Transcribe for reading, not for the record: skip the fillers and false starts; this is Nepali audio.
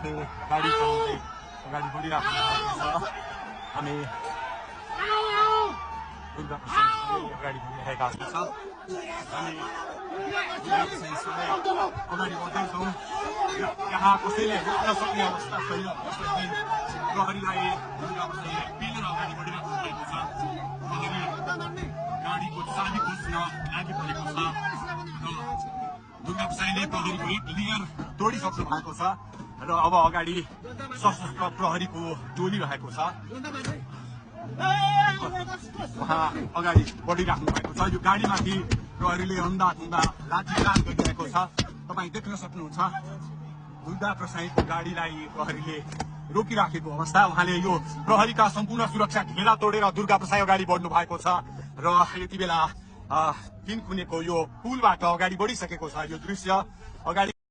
आफ्नो गाडी चलाउँदै अगाडि बढिरहेको छ। हामी दुर्गा प्रसाईसँगै अगाडि बढिरहेका छौँ। हामी दुर्गा प्रसाईसँगै अगाडि बढ्दैछौँ। यहाँ कसैले रोक्न सक्ने अवस्था छैन। प्रहरीलाई दुर्गा प्रसाईले पेलेर अगाडि बढिरहेको भएको छ। प्रहरी गाडीको चाबी खोज्न लागि परेको छ र दुर्गा प्रसाईले प्रहरीको एक लेयर तोडिसक्नु भएको छ र अब अगाडि सशस्त्र प्रहरीको टोली रहेको छ। उहाँ अगाडि बढिराख्नु भएको छ। यो गाडीमाथि प्रहरीले अन्धाधुन्दा लाठीचार्ज गरिरहेको छ। तपाईँ देख्न सक्नुहुन्छ दुर्गा प्रसाईको गाडीलाई प्रहरीले रोकिराखेको अवस्था। उहाँले यो प्रहरीका सम्पूर्ण सुरक्षा घेरा तोडेर दुर्गा प्रसाई अगाडि बढ्नु भएको छ र यति बेला 3 खुनेको यो पुलबाट अगाडि बढिसकेको छ। यो दृश्य अगाडि